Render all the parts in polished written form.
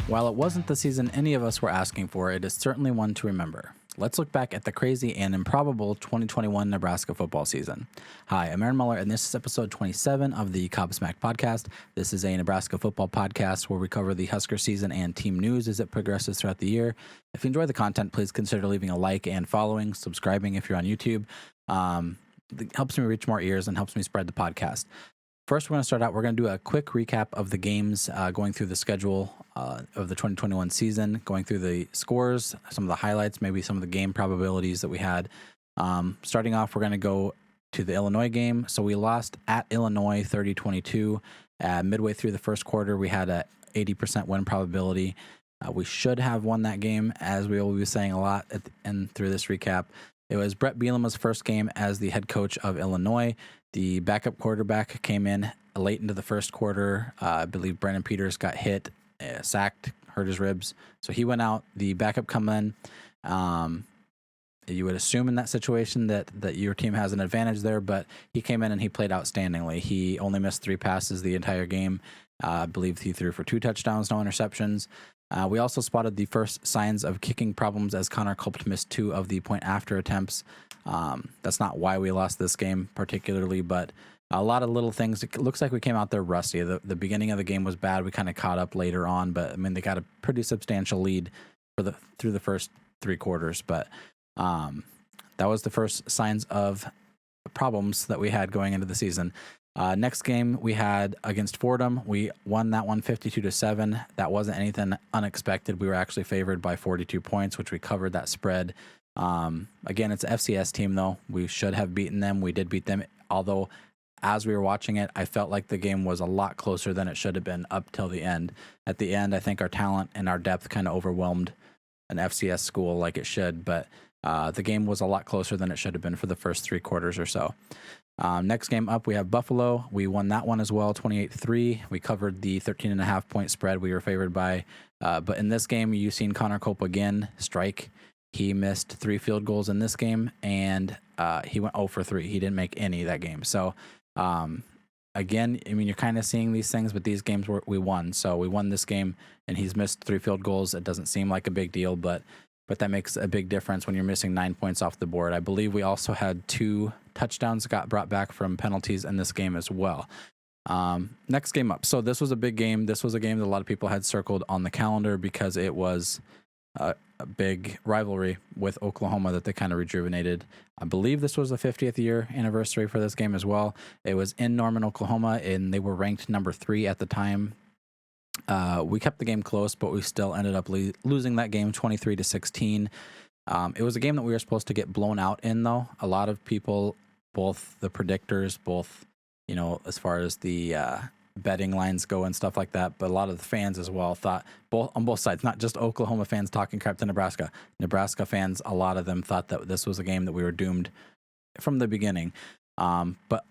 While it wasn't the season any of us were asking for, it is certainly one to remember. Let's look back at the crazy and improbable 2021 Nebraska football season. Hi, I'm Aaron Muller, and this is episode 27 of the Cobsmacked Podcast. This is a Nebraska football podcast where we cover the Husker season and team news as it progresses throughout the year. If you enjoy the content, please consider leaving a like and following, subscribing if you're on YouTube. It helps me reach more ears and helps me spread the podcast. First, we're going to start out. We're going to do a quick recap of the games, going through the schedule of the 2021 season, going through the scores, some of the highlights, maybe some of the game probabilities that we had. Starting off, we're going to go to the Illinois game. So we lost at Illinois 30-22. Midway through the first quarter, we had a 80% win probability. We should have won that game, as we will be saying a lot at the end through this recap. It was Brett Bielema's first game as the head coach of Illinois. The backup quarterback came in late into the first quarter. I believe Brandon Peters got hit, sacked, hurt his ribs. So he went out. The backup come in. You would assume in that situation that your team has an advantage there, but he came in and he played outstandingly. He only missed 3 passes the entire game. I believe he threw for 2 touchdowns, no interceptions. We also spotted the first signs of kicking problems as Connor Culp missed 2 of the point-after attempts. That's not why we lost this game particularly, but a lot of little things. It looks like we came out there rusty. The beginning of the game was bad. We kind of caught up later on, but I mean they got a pretty substantial lead through the first 3 quarters. But that was the first signs of problems that we had going into the season. Next game we had against Fordham. We won that one 52-7. That wasn't anything unexpected. We were actually favored by 42 points, which we covered that spread. Again, it's an FCS team though. We should have beaten them. We did beat them. Although as we were watching it, I felt like the game was a lot closer than it should have been up till the end. At the end, I think our talent and our depth kind of overwhelmed an FCS school like it should, but the game was a lot closer than it should have been for the first 3 quarters or so. Next game up, we have Buffalo. We won that one as well, 28-3. We covered the 13.5 point spread we were favored by. But in this game, you've seen Connor Culp again strike. He missed 3 field goals in this game, and he went 0 for 3. He didn't make any that game. So, again, I mean, you're kind of seeing these things, but these games we won. So we won this game, and he's missed 3 field goals. It doesn't seem like a big deal, but that makes a big difference when you're missing 9 points off the board. I believe we also had 2 touchdowns got brought back from penalties in this game as well. Next game up. So this was a big game. This was a game that a lot of people had circled on the calendar because it was a big rivalry with Oklahoma that they kind of rejuvenated. I believe this was the 50th year anniversary for this game as well. It was in Norman, Oklahoma, and they were ranked number 3 at the time. We kept the game close, but we still ended up losing that game 23-16. It was a game that we were supposed to get blown out in, though. A lot of people, both the predictors, as far as the betting lines go and stuff like that, but a lot of the fans as well thought, on both sides, not just Oklahoma fans talking crap to Nebraska. Nebraska fans, a lot of them thought that this was a game that we were doomed from the beginning. But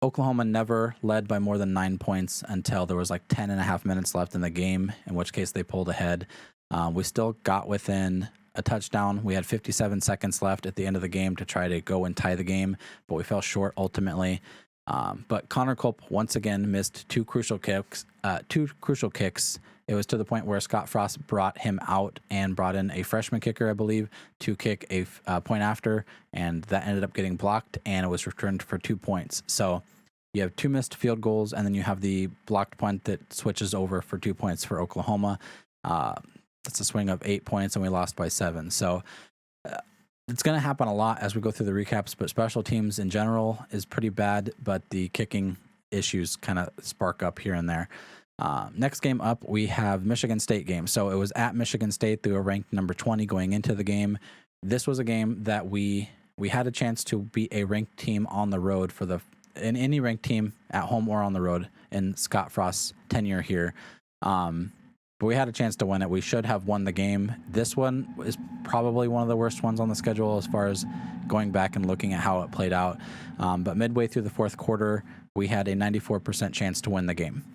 Oklahoma never led by more than 9 points until there was like 10.5 minutes left in the game, in which case they pulled ahead. We still got within a touchdown. We had 57 seconds left at the end of the game to try to go and tie the game, but we fell short ultimately. But Connor Culp once again missed 2 crucial kicks. It was to the point where Scott Frost brought him out and brought in a freshman kicker, I believe, to kick a point after, and that ended up getting blocked, and it was returned for 2 points. So you have 2 missed field goals, and then you have the blocked punt that switches over for 2 points for Oklahoma. That's a swing of 8 points, and we lost by 7. So it's going to happen a lot as we go through the recaps, but special teams in general is pretty bad, but the kicking issues kind of spark up here and there. Next game up, we have Michigan State game. So it was at Michigan State. They were ranked number 20 going into the game. This was a game that we had a chance to beat a ranked team on the road in any ranked team at home or on the road in Scott Frost's tenure here. But we had a chance to win it. We should have won the game. This one is probably one of the worst ones on the schedule as far as going back and looking at how it played out. But midway through the fourth quarter, we had a 94% chance to win the game.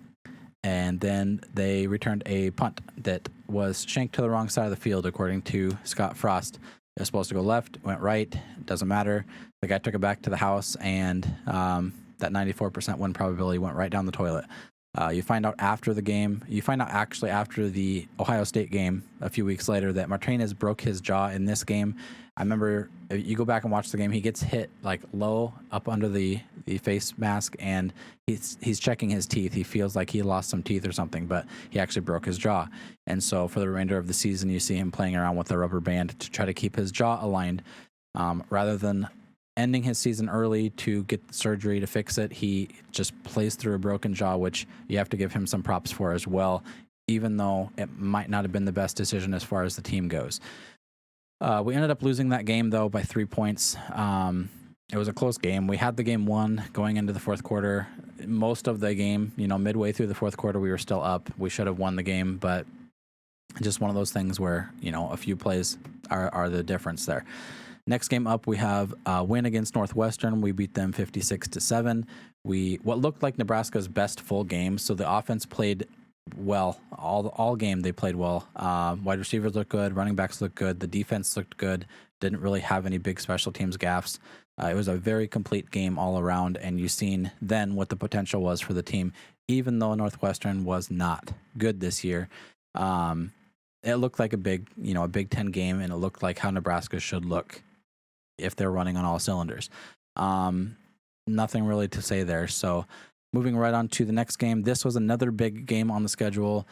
And then they returned a punt that was shanked to the wrong side of the field, according to Scott Frost. It was supposed to go left, went right. It doesn't matter. The guy took it back to the house, and that 94% win probability went right down the toilet. You find out after the game. You find out actually after the Ohio State game a few weeks later that Martinez broke his jaw in this game. I remember you go back and watch the game. He gets hit like low up under the face mask, and he's checking his teeth. He feels like he lost some teeth or something, but he actually broke his jaw. And so for the remainder of the season, you see him playing around with a rubber band to try to keep his jaw aligned, rather than ending his season early to get surgery to fix it. He just plays through a broken jaw, which you have to give him some props for as well, even though it might not have been the best decision as far as the team goes. We ended up losing that game, though, by 3 points. It was a close game. We had the game won going into the fourth quarter. Most of the game, midway through the fourth quarter, we were still up. We should have won the game, but just one of those things where, a few plays are the difference there. Next game up, we have a win against Northwestern. We beat them 56-7. What looked like Nebraska's best full game. So the offense played well all game. They played well. Wide receivers looked good. Running backs looked good. The defense looked good. Didn't really have any big special teams gaffes. It was a very complete game all around, and you've seen then what the potential was for the team, even though Northwestern was not good this year. It looked like a Big Ten game, and it looked like how Nebraska should look if they're running on all cylinders. Nothing really to say there. So moving right on to the next game. This was another big game on the schedule.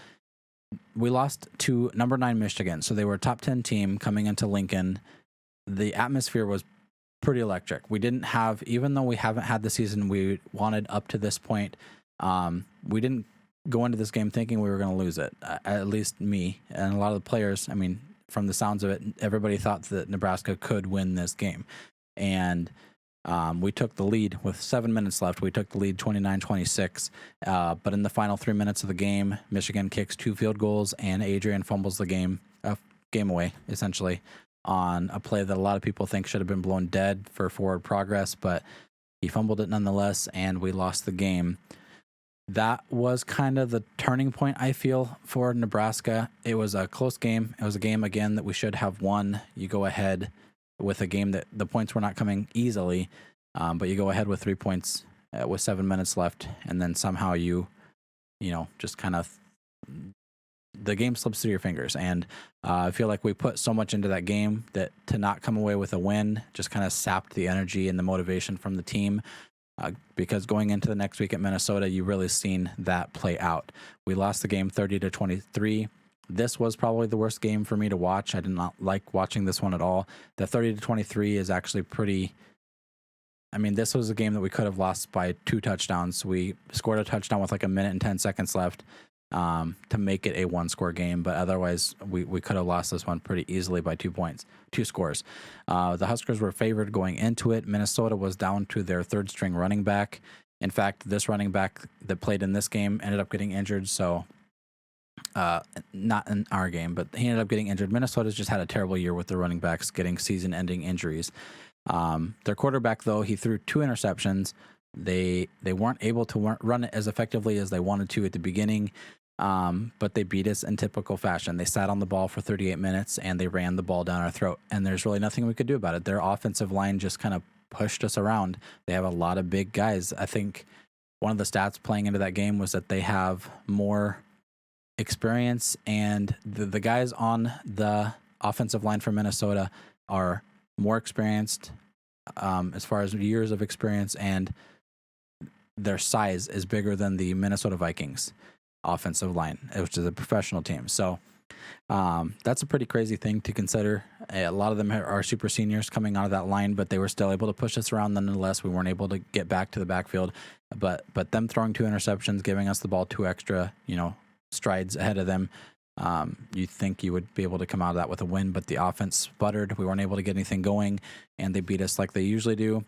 We lost to number 9 Michigan. So they were a top 10 team coming into Lincoln. The atmosphere was pretty electric. We didn't have, even though we haven't had the season we wanted up to this point, we didn't go into this game thinking we were going to lose it. At least me and a lot of the players. I mean, from the sounds of it, everybody thought that Nebraska could win this game. And we took the lead with 7 minutes left. We took the lead 29-26. But in the final 3 minutes of the game, Michigan kicks 2 field goals, and Adrian fumbles the game away, essentially, on a play that a lot of people think should have been blown dead for forward progress. But he fumbled it nonetheless, and we lost the game. That was kind of the turning point, I feel, for Nebraska. It was a close game. It was a game, again, that we should have won. You go ahead with a game that the points were not coming easily, but you go ahead with 3 points with 7 minutes left, and then somehow just kind of the game slips through your fingers. And I feel like we put so much into that game that to not come away with a win just kind of sapped the energy and the motivation from the team. Because going into the next week at Minnesota, you really seen that play out. We lost the game 30-23. This was probably the worst game for me to watch. I did not like watching this one at all. The 30-23 is actually pretty. I mean, this was a game that we could have lost by 2 touchdowns. We scored a touchdown with like 1 minute and 10 seconds left to make it a 1-score game, but otherwise we could have lost this one pretty easily by 2 points, 2 scores. The Huskers were favored going into it. Minnesota was down to their 3rd-string running back. In fact, this running back that played in this game ended up getting injured, so not in our game, but he ended up getting injured. Minnesota's just had a terrible year with their running backs getting season-ending injuries. Their quarterback, though, he threw 2 interceptions. They weren't able to run it as effectively as they wanted to at the beginning, but they beat us in typical fashion. They sat on the ball for 38 minutes, and they ran the ball down our throat, and there's really nothing we could do about it. Their offensive line just kind of pushed us around. They have a lot of big guys. I think one of the stats playing into that game was that they have more experience, and the guys on the offensive line for Minnesota are more experienced as far as years of experience, and their size is bigger than the Minnesota Vikings offensive line, which is a professional team. So that's a pretty crazy thing to consider. A lot of them are super seniors coming out of that line, but they were still able to push us around nonetheless. We weren't able to get back to the backfield, but them throwing 2 interceptions, giving us the ball 2 extra, strides ahead of them. You think you would be able to come out of that with a win, but the offense sputtered. We weren't able to get anything going, and they beat us like they usually do.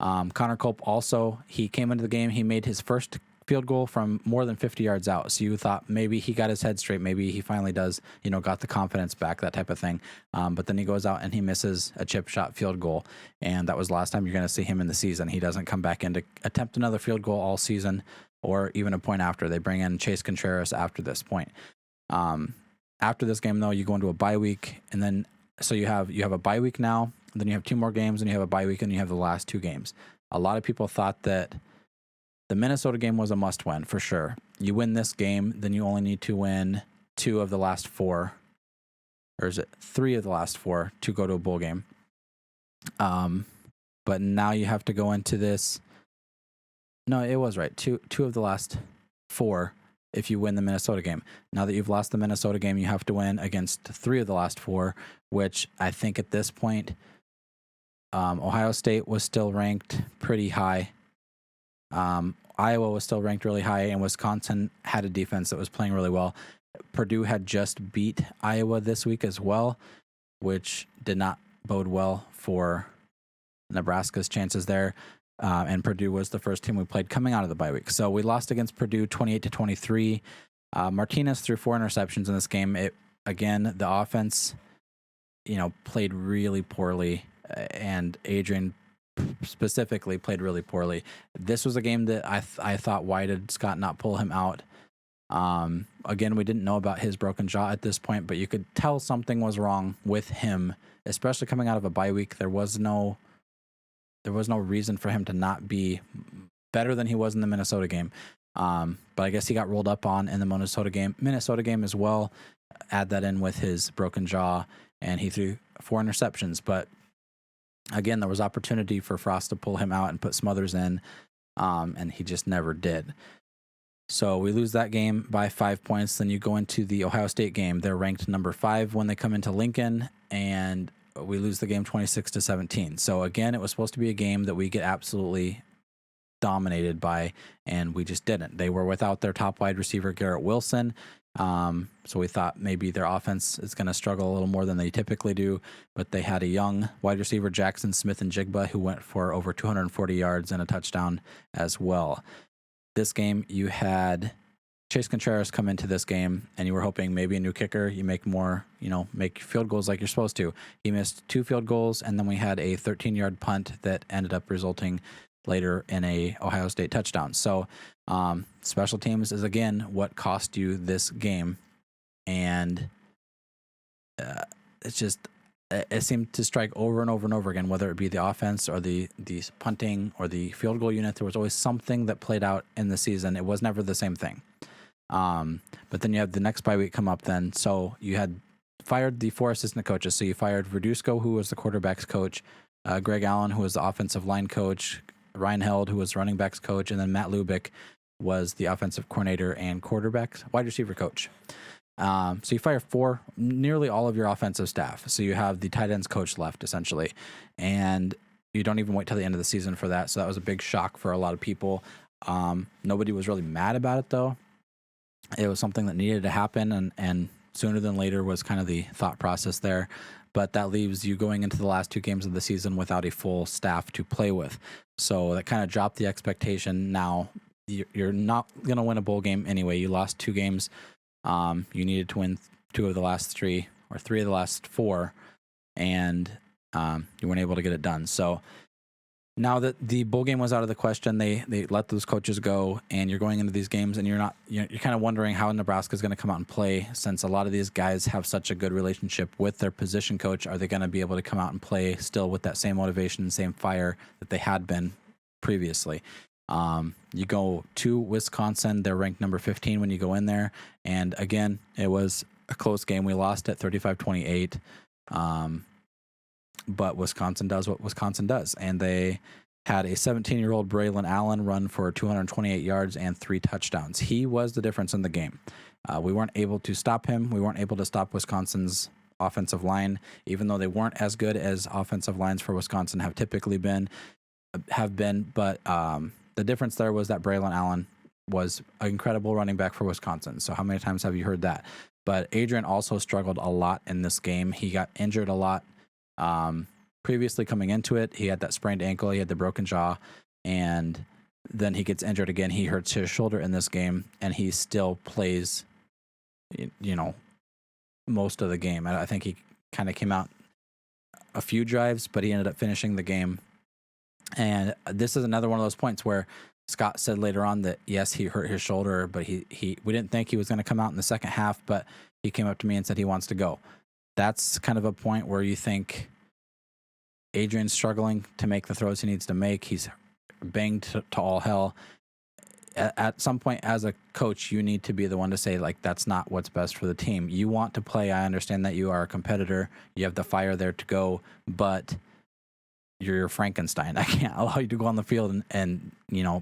Connor Culp also, he came into the game. He made his first field goal from more than 50 yards out. So you thought maybe he got his head straight. Maybe he finally does, got the confidence back, that type of thing. But then he goes out and he misses a chip shot field goal. And that was the last time you're going to see him in the season. He doesn't come back in to attempt another field goal all season or even a point after. They bring in Chase Contreras after this point. After this game, though, you go into a bye week, and then So you have a bye week now, then you have 2 more games, and you have a bye week, and you have the last 2 games. A lot of people thought that the Minnesota game was a must-win for sure. You win this game, then you only need to win 2 of the last 4, or is it 3 of the last 4 to go to a bowl game. But now you have to go into this. No, it was right. 2 of the last 4 if you win the Minnesota game. Now that you've lost the Minnesota game, you have to win against 3 of the last 4, which I think at this point, Ohio State was still ranked pretty high. Iowa was still ranked really high, and Wisconsin had a defense that was playing really well. Purdue had just beat Iowa this week as well, which did not bode well for Nebraska's chances there. And Purdue was the first team we played coming out of the bye week. So we lost against Purdue 28-23. Martinez threw 4 interceptions in this game. Again, the offense, played really poorly, and Adrian specifically played really poorly. This was a game that I thought, why did Scott not pull him out? Again, we didn't know about his broken jaw at this point, but you could tell something was wrong with him, especially coming out of a bye week. There was no reason for him to not be better than he was in the Minnesota game. But I guess he got rolled up on in the Minnesota game as well. Add that in with his broken jaw, and he threw 4 interceptions. But again, there was opportunity for Frost to pull him out and put Smothers in, and he just never did. So we lose that game by 5 points. Then you go into the Ohio State game. They're ranked number 5 when they come into Lincoln, and we lose the game 26-17. So again, it was supposed to be a game that we get absolutely dominated by, and we just didn't. They were without their top wide receiver, Garrett Wilson. So we thought maybe their offense is going to struggle a little more than they typically do, but they had a young wide receiver, Jackson Smith-Njigba, who went for over 240 yards and a touchdown as well. This game, you had Chase Contreras come into this game, and you were hoping maybe a new kicker, you make more, make field goals like you're supposed to. He missed 2 field goals, and then we had a 13-yard punt that ended up resulting later in a Ohio State touchdown. So special teams is, again, what cost you this game. And it's just, it seemed to strike over and over and over again, whether it be the offense or the punting or the field goal unit. There was always something that played out in the season. It was never the same thing. But then you have the next bye week come up then. So you had fired the 4 assistant coaches. So you fired Verduzco, who was the quarterback's coach, Greg Allen, who was the offensive line coach, Ryan Held, who was running backs coach, and then Matt Lubick was the offensive coordinator and wide receiver coach. So you fire nearly all of your offensive staff. So you have the tight ends coach left, essentially. And you don't even wait till the end of the season for that. So that was a big shock for a lot of people. Nobody was really mad about it, though. It was something that needed to happen, and sooner than later was kind of the thought process there. But that leaves you going into the last 2 games of the season without a full staff to play with. So that kind of dropped the expectation. Now, you're not going to win a bowl game anyway. You lost 2 games. You needed to win 2 of the last 3 or 3 of the last 4, and you weren't able to get it done. So now that the bowl game was out of the question, they let those coaches go, and you're going into these games, and you're kind of wondering how Nebraska is going to come out and play, since a lot of these guys have such a good relationship with their position coach. Are they going to be able to come out and play still with that same motivation and same fire that they had been previously? You go to Wisconsin, they're ranked number 15 when you go in there, and again, it was a close game. We lost at 35-28. But Wisconsin does what Wisconsin does, and they had a 17-year-old Braylon Allen run for 228 yards and 3 touchdowns. He was the difference in the game. We weren't able to stop him. We weren't able to stop Wisconsin's offensive line, even though they weren't as good as offensive lines for Wisconsin have typically been. But the difference there was that Braylon Allen was an incredible running back for Wisconsin. So how many times have you heard that? But Adrian also struggled a lot in this game. He got injured a lot. Previously coming into it, he had that sprained ankle, he had the broken jaw, and then he gets injured again. He hurts his shoulder in this game, and he still plays, most of the game. I think he kind of came out a few drives, but he ended up finishing the game. And this is another one of those points where Scott said later on that, yes, he hurt his shoulder, but we didn't think he was going to come out in the second half, but he came up to me and said he wants to go. that's kind of a point where you think Adrian's struggling to make the throws he needs to make. He's banged to all hell. At some point, as a coach, you need to be the one to say, like, that's not what's best for the team. You want to play. I understand that you are a competitor. You have the fire there to go, but you're Frankenstein. I can't allow you to go on the field and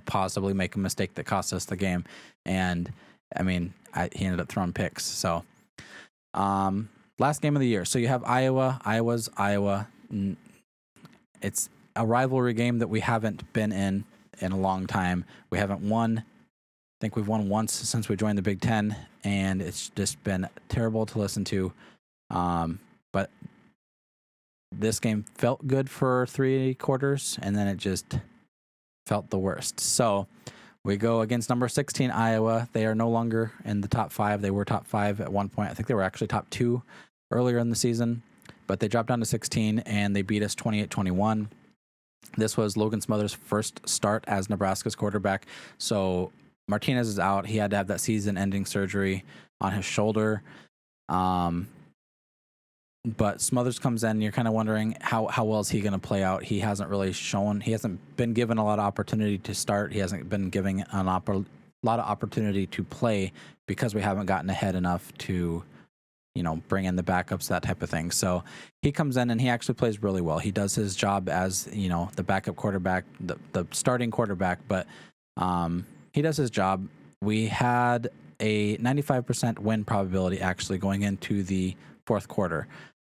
possibly make a mistake that cost us the game. And, I mean, he ended up throwing picks. So, last game of the year. So you have Iowa. Iowa's Iowa. It's a rivalry game that we haven't been in a long time. We haven't won. I think we've won once since we joined the Big Ten, and it's just been terrible to listen to. But this game felt good for 3 quarters, and then it just felt the worst. So we go against number 16, Iowa. They are no longer in the top 5. They were top 5 at one point. I think they were actually top 2 earlier in the season, but they dropped down to 16, and they beat us 28-21. This was Logan Smothers' first start as Nebraska's quarterback. So Martinez is out. He had to have that season-ending surgery on his shoulder. But Smothers comes in, and you're kind of wondering how well is he going to play out. He hasn't really shown. He hasn't been given a lot of opportunity to start. He hasn't been given a lot of opportunity to play because we haven't gotten ahead enough to bring in the backups, that type of thing. So he comes in and he actually plays really well. He does his job as, the backup quarterback, the starting quarterback, but he does his job. We had a 95% win probability actually going into the fourth quarter.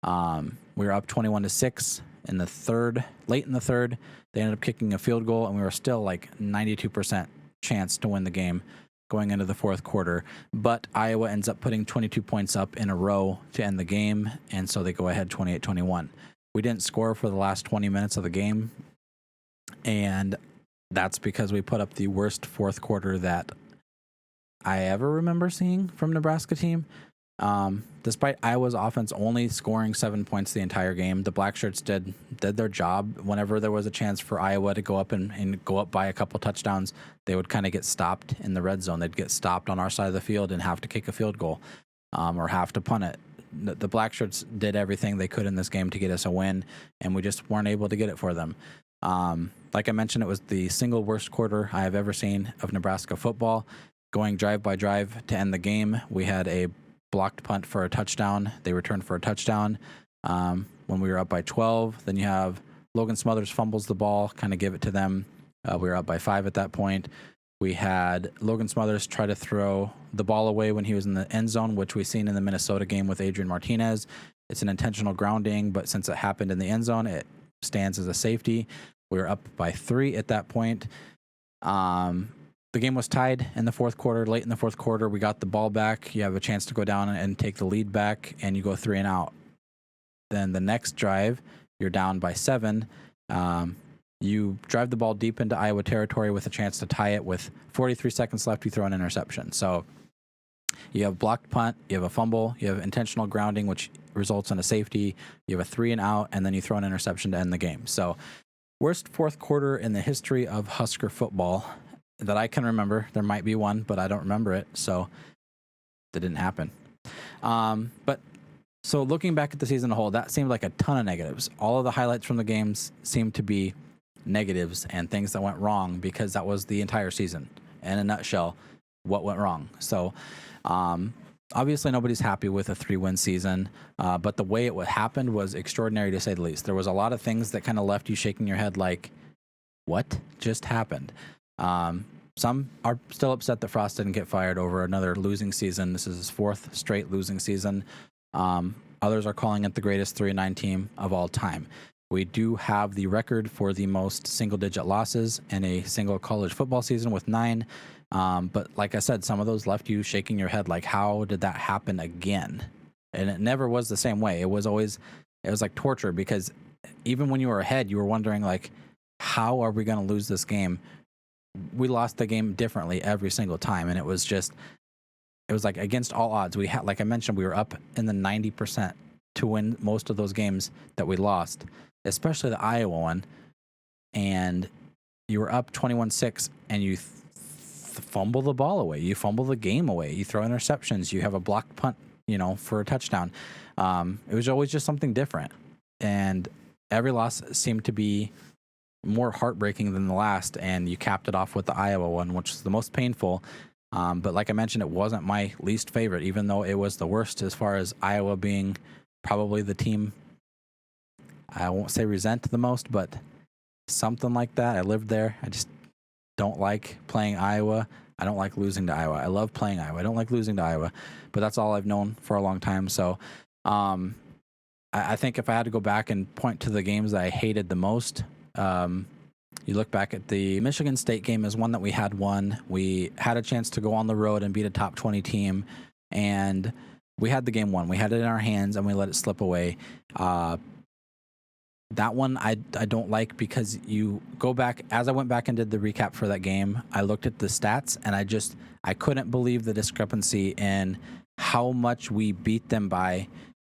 We were up 21-6 in the third, late in the third. They ended up kicking a field goal, and we were still like 92% chance to win the game going into the fourth quarter. But Iowa ends up putting 22 points up in a row to end the game, and so they go ahead 28-21. We didn't score for the last 20 minutes of the game, and that's because we put up the worst fourth quarter that I ever remember seeing from Nebraska team. Despite Iowa's offense only scoring 7 points the entire game, the Blackshirts did their job. Whenever there was a chance for Iowa to go up and go up by a couple touchdowns, they would kind of get stopped in the red zone. They'd get stopped on our side of the field and have to kick a field goal, or have to punt it. The Blackshirts did everything they could in this game to get us a win, and we just weren't able to get it for them. Like I mentioned, it was the single worst quarter I have ever seen of Nebraska football. Going drive by drive to end the game, we had a blocked punt for a touchdown. They returned for a touchdown when we were up by 12. Then you have Logan Smothers fumbles the ball, kind of give it to them. We were up by 5 at that point. We had Logan Smothers try to throw the ball away when he was in the end zone, which we've seen in the Minnesota game with Adrian Martinez. It's an intentional grounding, but since it happened in the end zone, it stands as a safety. We were up by 3 at that point. The game was tied in the fourth quarter. Late in the fourth quarter, we got the ball back. You have a chance to go down and take the lead back, and you go 3 and out. Then the next drive, you're down by 7. You drive the ball deep into Iowa territory with a chance to tie it with 43 seconds left. You throw an interception. So you have blocked punt, you have a fumble, you have intentional grounding, which results in a safety. You have a 3 and out, and then you throw an interception to end the game. So worst fourth quarter in the history of Husker football that I can remember. There might be one, but I don't remember it, so that didn't happen. But so looking back at the season as a whole, that seemed like a ton of negatives. All of the highlights from the games seemed to be negatives and things that went wrong, because that was the entire season. In a nutshell, what went wrong. So obviously nobody's happy with a 3-win season, but the way it happened was extraordinary to say the least. There was a lot of things that kind of left you shaking your head like, what just happened? Some are still upset that Frost didn't get fired over another losing season. This is his 4th straight losing season. Others are calling it the greatest 3-9 team of all time. We do have the record for the most single-digit losses in a single college football season with 9. But like I said, some of those left you shaking your head like, how did that happen again? And it never was the same way. It was like torture, because even when you were ahead, you were wondering, like, how are we going to lose this game? We lost the game differently every single time, and it was like against all odds. We had, like I mentioned, we were up in the 90% to win most of those games that we lost, especially the Iowa one. And you were up 21-6, and you fumble the ball away. You fumble the game away. You throw interceptions. You have a blocked punt for a touchdown. It was always just something different. And every loss seemed to be more heartbreaking than the last. And you capped it off with the Iowa one, which is the most painful. But like I mentioned, it wasn't my least favorite, even though it was the worst as far as Iowa being probably the team I won't say resent the most, but something like that. I lived there. I just don't like playing Iowa. I don't like losing to Iowa. I love playing Iowa. I don't like losing to Iowa, but that's all I've known for a long time. So I think if I had to go back and point to the games that I hated the most, you look back at the Michigan State game as one that we had won. We had a chance to go on the road and beat a top 20 team, and we had the game won. We had it in our hands, and we let it slip away. That one I don't like because you go back, as I went back and did the recap for that game, I looked at the stats, and I couldn't believe the discrepancy in how much we beat them by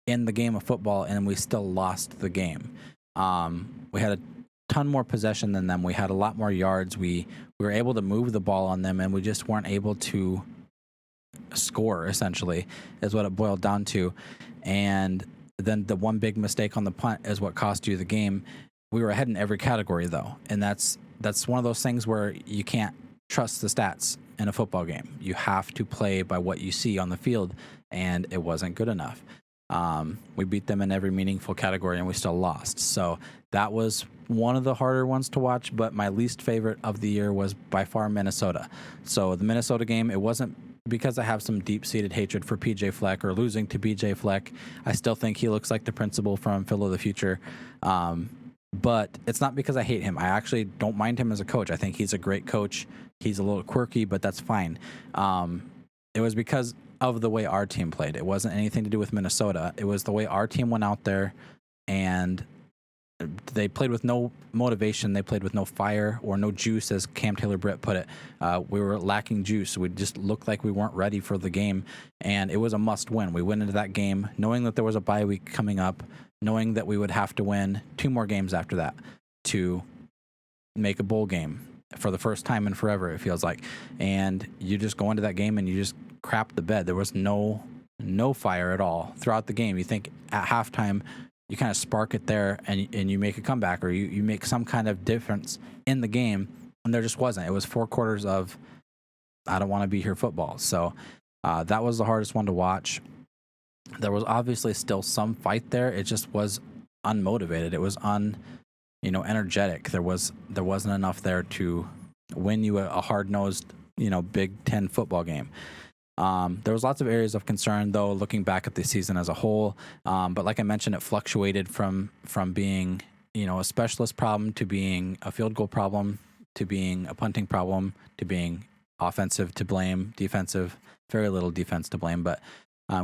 in the game of football, and we still lost the game. We had a ton more possession than them. We had a lot more yards. We were able to move the ball on them, and we just weren't able to score, essentially, is what it boiled down to. And then the one big mistake on the punt is what cost you the game. We were ahead in every category, though, and that's one of those things where you can't trust the stats in a football game. You have to play by what you see on the field, and it wasn't good enough. We beat them in every meaningful category, and we still lost. So that was one of the harder ones to watch, but my least favorite of the year was by far Minnesota. So the Minnesota game, it wasn't because I have some deep-seated hatred for PJ Fleck or losing to PJ Fleck. I still think he looks like the principal from Phil of the future. But it's not because I hate him. I actually don't mind him as a coach. I think he's a great coach. He's a little quirky, but that's fine. It was because of the way our team played. It wasn't anything to do with Minnesota. It was the way our team went out there, and they played with no motivation. They played with no fire or no juice, as Cam Taylor-Britt put it. We were lacking juice. We just looked like we weren't ready for the game, and it was a must-win. We went into that game knowing that there was a bye week coming up, knowing that we would have to win 2 more games after that to make a bowl game for the first time in forever, it feels like. And you just go into that game and you just crap the bed. There was no fire at all throughout the game. You think at halftime you kind of spark it there and you make a comeback, or you make some kind of difference in the game, and there just wasn't. It was 4 quarters of I don't want to be here football. So that was the hardest one to watch. There was obviously still some fight there. It just was unmotivated. It was energetic. There wasn't enough there to win you a hard-nosed, Big Ten football game. There was lots of areas of concern, though, looking back at the season as a whole. But like I mentioned, it fluctuated from being, a specialist problem to being a field goal problem to being a punting problem to being offensive to blame, defensive, very little defense to blame. But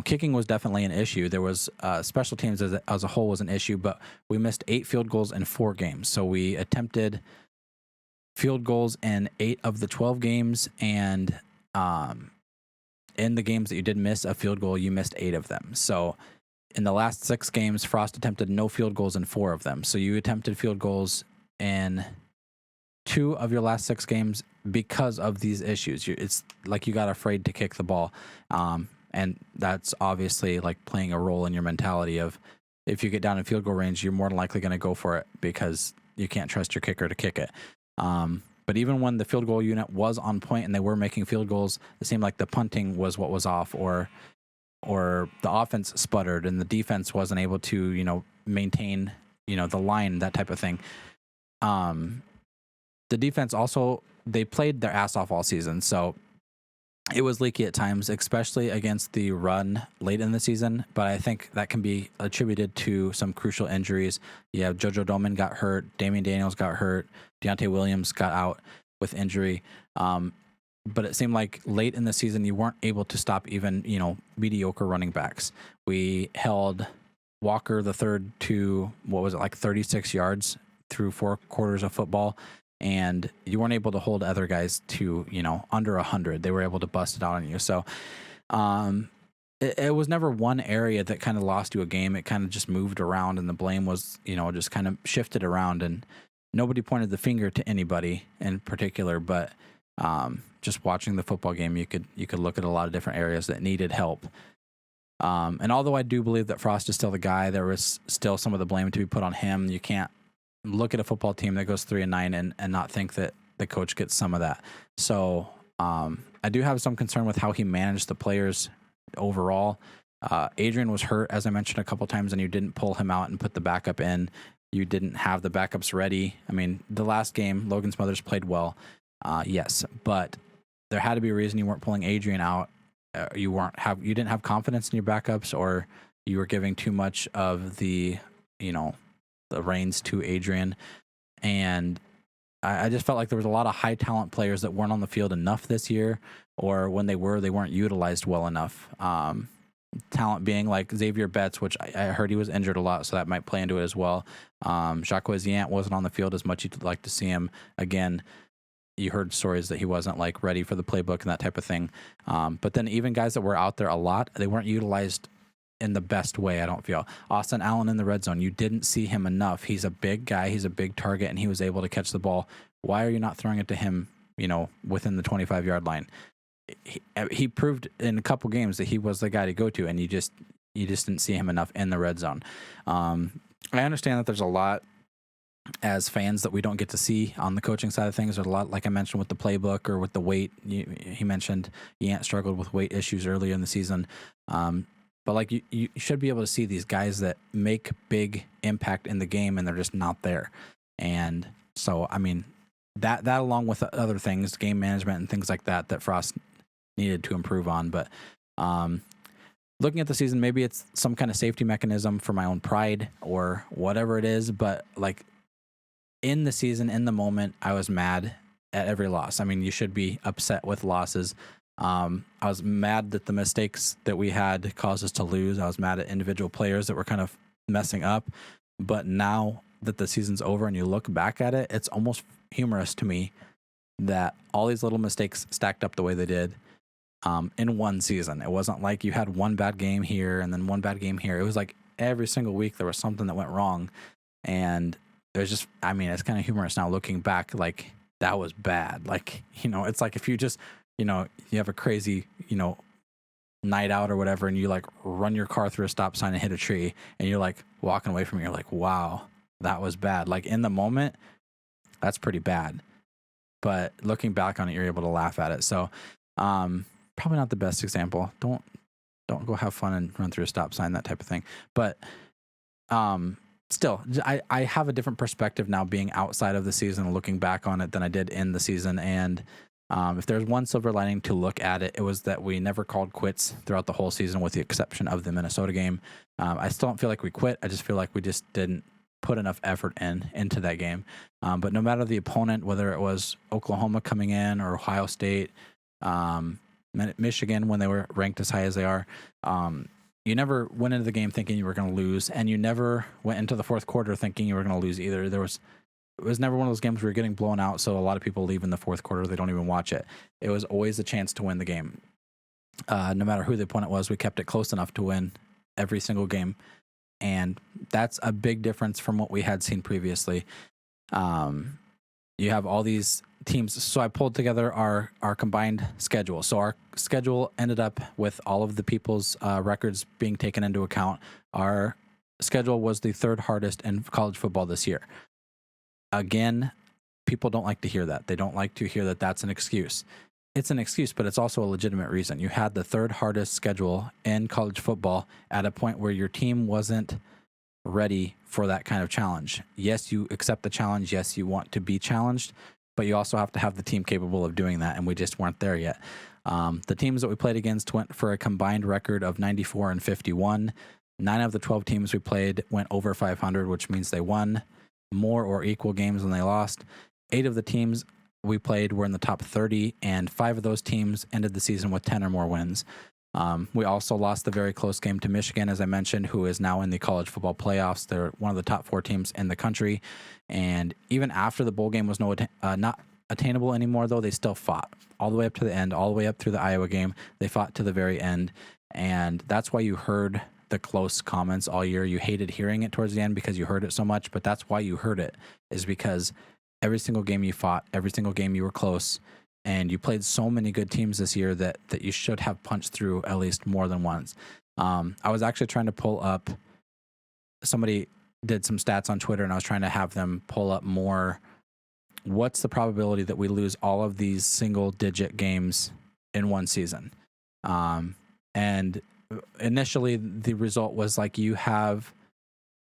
kicking was definitely an issue. There was special teams as a whole was an issue, but we missed 8 field goals in 4 games. So we attempted field goals in 8 of the 12 games, and in the games that you did miss a field goal, you missed 8 of them. So in the last 6 games, Frost attempted no field goals in 4 of them. So you attempted field goals in 2 of your last 6 games because of these issues. It's like you got afraid to kick the ball. And that's obviously like playing a role in your mentality of if you get down in field goal range, you're more than likely going to go for it because you can't trust your kicker to kick it. But even when the field goal unit was on point and they were making field goals, it seemed like the punting was what was off, or the offense sputtered and the defense wasn't able to, maintain, the line, that type of thing. The defense also, they played their ass off all season. So it was leaky at times, especially against the run late in the season, but I think that can be attributed to some crucial injuries. Yeah, JoJo Doman got hurt, Damian Daniels got hurt, Deontay Williams got out with injury. But it seemed like late in the season, you weren't able to stop even, mediocre running backs. We held Walker the third to, 36 yards through 4 quarters of football. And you weren't able to hold other guys to, under 100. They were able to bust it out on you. So it was never one area that kind of lost you a game. It kind of just moved around, and the blame was, just kind of shifted around. And nobody pointed the finger to anybody in particular. But just watching the football game, you could look at a lot of different areas that needed help. And although I do believe that Frost is still the guy, there was still some of the blame to be put on him. You can't look at a football team that goes 3-9 and not think that the coach gets some of that. So I do have some concern with how he managed the players overall. Adrian was hurt, as I mentioned a couple times, and you didn't pull him out and put the backup in. You didn't have the backups ready. I mean, the last game, Logan Smothers played well, yes, but there had to be a reason you weren't pulling Adrian out. You didn't have confidence in your backups, or you were giving too much of the reins to Adrian. And I just felt like there was a lot of high talent players that weren't on the field enough this year, or when they weren't utilized well enough. Talent being like Xavier Betts, which I heard he was injured a lot, so that might play into it as well. Jacques Yant wasn't on the field as much. You'd like to see him again. You heard stories that he wasn't like ready for the playbook and that type of thing. But then even guys that were out there a lot, they weren't utilized in the best way, I don't feel. Austin Allen in the red zone, you didn't see him enough. He's a big guy, he's a big target, and he was able to catch the ball. Why are you not throwing it to him, within the 25-yard line? He proved in a couple games that he was the guy to go to, and you just didn't see him enough in the red zone. I understand that there's a lot as fans that we don't get to see on the coaching side of things. There's a lot, like I mentioned, with the playbook or with the weight. He mentioned Yant struggled with weight issues earlier in the season. But like you should be able to see these guys that make big impact in the game, and they're just not there. And so, I mean, that along with other things, game management and things like that Frost needed to improve on. But looking at the season, maybe it's some kind of safety mechanism for my own pride or whatever it is. But like in the season, in the moment, I was mad at every loss. I mean, you should be upset with losses. I was mad that the mistakes that we had caused us to lose. I was mad at individual players that were kind of messing up. But now that the season's over and you look back at it, it's almost humorous to me that all these little mistakes stacked up the way they did in one season. It wasn't like you had one bad game here and then one bad game here. It was like every single week there was something that went wrong. And it was just, I mean, it's kind of humorous now looking back, like that was bad. Like, it's like if you just, you have a crazy, night out or whatever, and you like run your car through a stop sign and hit a tree, and you're like walking away from it, you're like, wow, that was bad. Like in the moment, that's pretty bad. But looking back on it, you're able to laugh at it. So probably not the best example. Don't go have fun and run through a stop sign, that type of thing. But still, I have a different perspective now being outside of the season and looking back on it than I did in the season. And if there's one silver lining to look at it, it was that we never called quits throughout the whole season with the exception of the Minnesota game. I still don't feel like we quit. I just feel like we just didn't put enough effort into that game. But no matter the opponent, whether it was Oklahoma coming in or Ohio State, Michigan when they were ranked as high as they are, you never went into the game thinking you were going to lose, and you never went into the fourth quarter thinking you were going to lose either. It was never one of those games where you're getting blown out, so a lot of people leave in the fourth quarter. They don't even watch it. It was always a chance to win the game. No matter who the opponent was, we kept it close enough to win every single game. And that's a big difference from what we had seen previously. You have all these teams. So I pulled together our combined schedule. So our schedule ended up with all of the people's records being taken into account. Our schedule was the third hardest in college football this year. Again, people don't like to hear that. They don't like to hear that that's an excuse. It's an excuse, but it's also a legitimate reason. You had the third hardest schedule in college football at a point where your team wasn't ready for that kind of challenge. Yes, you accept the challenge. Yes, you want to be challenged, but you also have to have the team capable of doing that, and we just weren't there yet. The teams that we played against went for a combined record of 94-51. 9 of the 12 teams we played went over 500, which means they won more or equal games than they lost. 8 of the teams we played were in the top 30, and 5 of those teams ended the season with 10 or more wins. We also lost the very close game to Michigan, as I mentioned, who is now in the college football playoffs. They're one of the top 4 teams in the country. And even after the bowl game was not attainable anymore, though, they still fought all the way up to the end, all the way up through the Iowa game. They fought to the very end. And that's why you heard the close comments all year. You hated hearing it towards the end because you heard it so much, but that's why you heard it, is because every single game you fought, every single game you were close, and you played so many good teams this year that you should have punched through at least more than once. I was actually trying to pull up, somebody did some stats on Twitter, and I was trying to have them pull up more. What's the probability that we lose all of these single digit games in one season? And initially the result was like, you have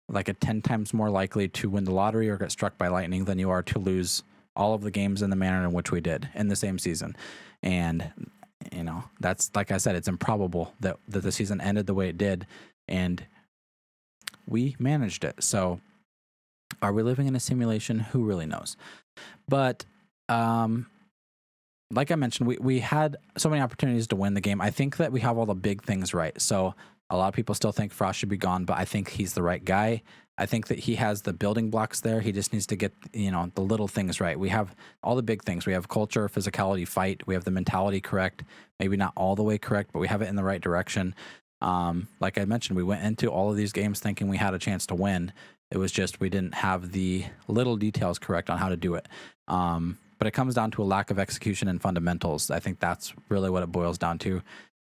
like a 10 times more likely to win the lottery or get struck by lightning than you are to lose all of the games in the manner in which we did in the same season. And, you know, that's, like I said, it's improbable that the season ended the way it did, and we managed it. So are we living in a simulation? Who really knows? But, like I mentioned, we had so many opportunities to win the game. I think that we have all the big things right. So a lot of people still think Frost should be gone, but I think he's the right guy. I think that he has the building blocks there. He just needs to get, you know, the little things right. We have all the big things. We have culture, physicality, fight. We have the mentality correct. Maybe not all the way correct, but we have it in the right direction. Like I mentioned, we went into all of these games thinking we had a chance to win. It was just we didn't have the little details correct on how to do it. But it comes down to a lack of execution and fundamentals. I think that's really what it boils down to.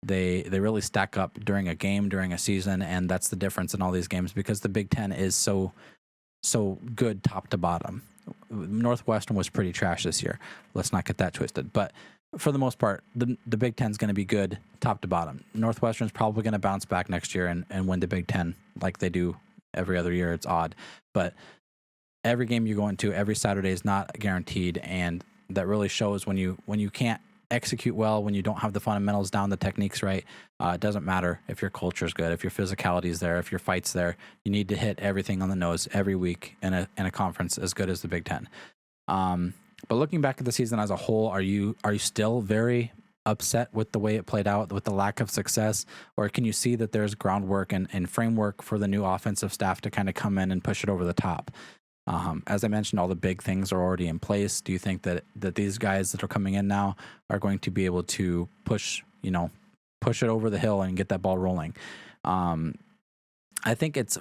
They really stack up during a game, during a season, and that's the difference in all these games, because the Big Ten is so good top to bottom. Northwestern was pretty trash this year. Let's not get that twisted. But for the most part, the Big Ten's going to be good top to bottom. Northwestern's probably going to bounce back next year and win the Big Ten like they do every other year. It's odd. But every game you go into, every Saturday is not guaranteed, and that really shows when you can't execute well, when you don't have the fundamentals down, the techniques right. It doesn't matter if your culture is good, if your physicality is there, if your fight's there. You need to hit everything on the nose every week in a conference as good as the Big Ten. But looking back at the season as a whole, are you still very upset with the way it played out, with the lack of success, or can you see that there's groundwork and framework for the new offensive staff to kind of come in and push it over the top? As I mentioned, all the big things are already in place. Do you think that these guys that are coming in now are going to be able to push it over the hill and get that ball rolling? I think it's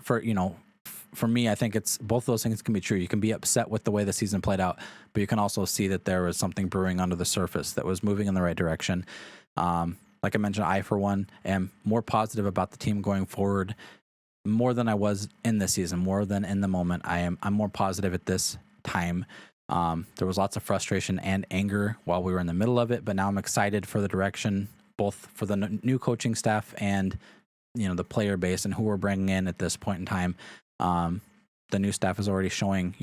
for me, I think it's both of those things can be true. You can be upset with the way the season played out, but you can also see that there was something brewing under the surface that was moving in the right direction. Like I mentioned, I, for one, am more positive about the team going forward, more than I was in this season, more than in the moment. I'm more positive at this time. There was lots of frustration and anger while we were in the middle of it, but now I'm excited for the direction, both for the new coaching staff and, the player base and who we're bringing in at this point in time. The new staff is already showing,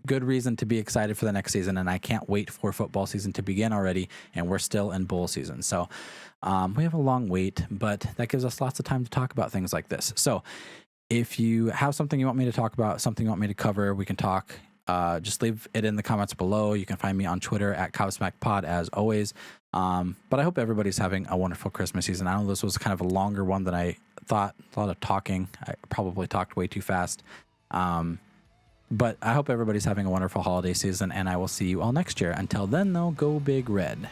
good reason to be excited for the next season, and I can't wait for football season to begin already, and we're still in bowl season. So we have a long wait, but that gives us lots of time to talk about things like this. So if you have something you want me to talk about, something you want me to cover, we can talk. Just leave it in the comments below. You can find me on Twitter at Cobsmacked Pod as always. But I hope everybody's having a wonderful Christmas season. I know this was kind of a longer one than I thought. A lot of talking. I probably talked way too fast. But I hope everybody's having a wonderful holiday season, and I will see you all next year. Until then, though, go Big Red.